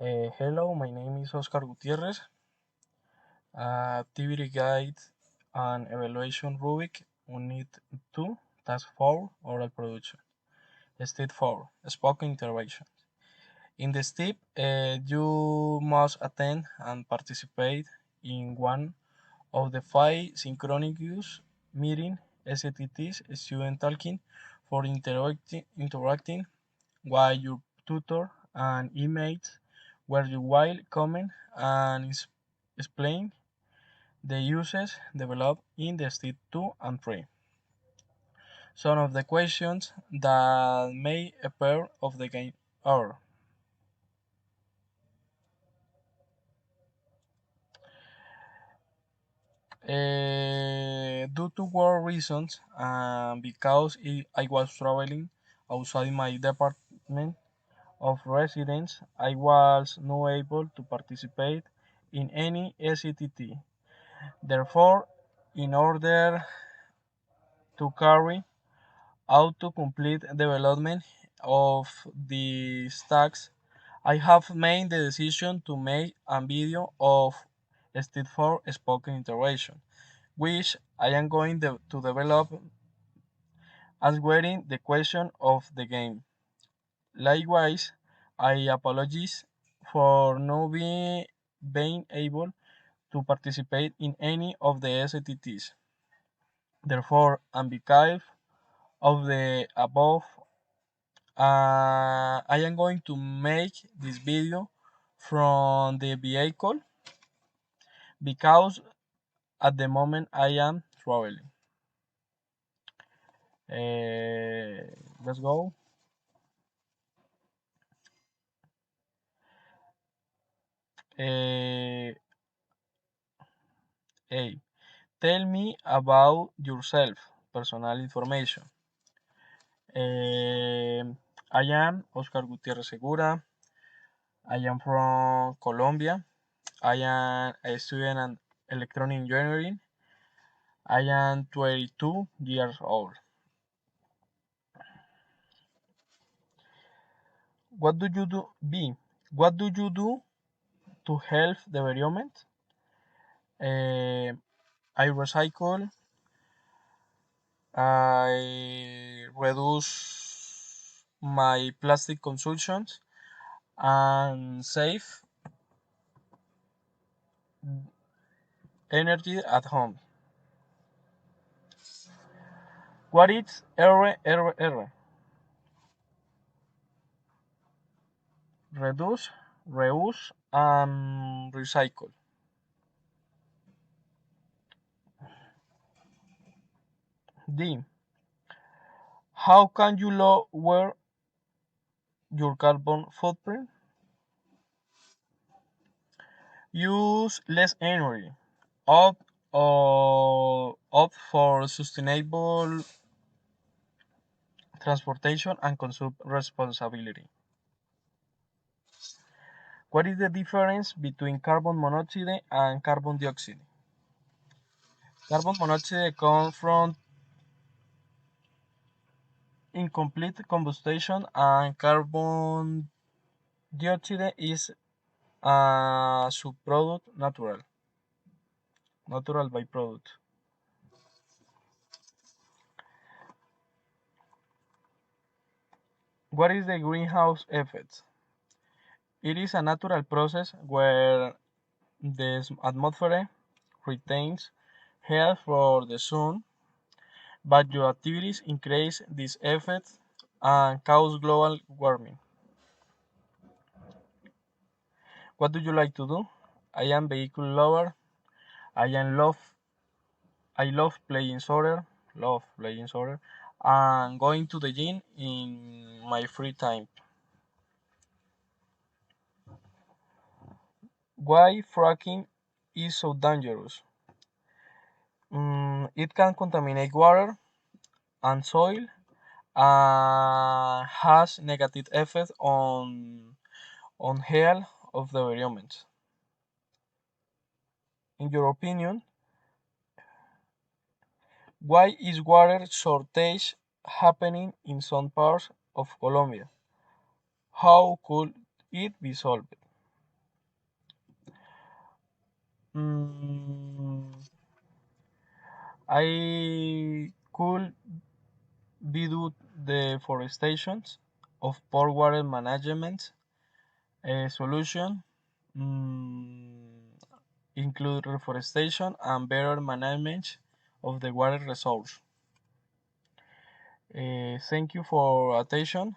Hello, my name is Oscar Gutierrez. Activity Guide and Evaluation Rubric, Unit 2, Task 4, Oral Production. Step 4, Spoken Intervention. In the step, you must attend and participate in one of the 5 synchronous meeting STTs, student talking, for interacting while your tutor and inmates where you will comment and explain the uses developed in the step 2 and 3. Some of the questions that may appear of the game are due to work reasons and because I was traveling outside my department of residence, I was not able to participate in any SCTT. Therefore, in order to carry out to complete development of these tasks, I have made the decision to make a video of Step 4 spoken intervention, which I am going to develop answering the question of the game. Likewise, I apologize for not being able to participate in any of the SATs. Therefore, on behalf of the above, I am going to make this video from the vehicle because at the moment I am traveling. Let's go. Hey, tell me about yourself, personal information. I am Oscar Gutierrez Segura. I am from Colombia. I am a student in electronic engineering. I am 22 years old. What do you do? B. What do you do to help the environment? I recycle. I reduce my plastic consumptions and save energy at home. What is RRR? Reduce, reuse, and recycle. D. How can you lower your carbon footprint? Use less energy. Opt for sustainable transportation and consume responsibility. What is the difference between carbon monoxide and carbon dioxide? Carbon monoxide comes from incomplete combustion and carbon dioxide is a subproduct natural byproduct. What is the greenhouse effect? It is a natural process where the atmosphere retains heat for the sun, but your activities increase this effect and cause global warming. What do you like to do? I am vehicle lover. I am I love playing soccer, and going to the gym in my free time. Why fracking is so dangerous? It can contaminate water and soil and has negative effect on health of the environment. In your opinion, why is water shortage happening in some parts of Colombia? How could it be solved? Mm, I could be do deforestation of poor water management solution. Mm, include reforestation and better management of the water resource. Thank you for attention.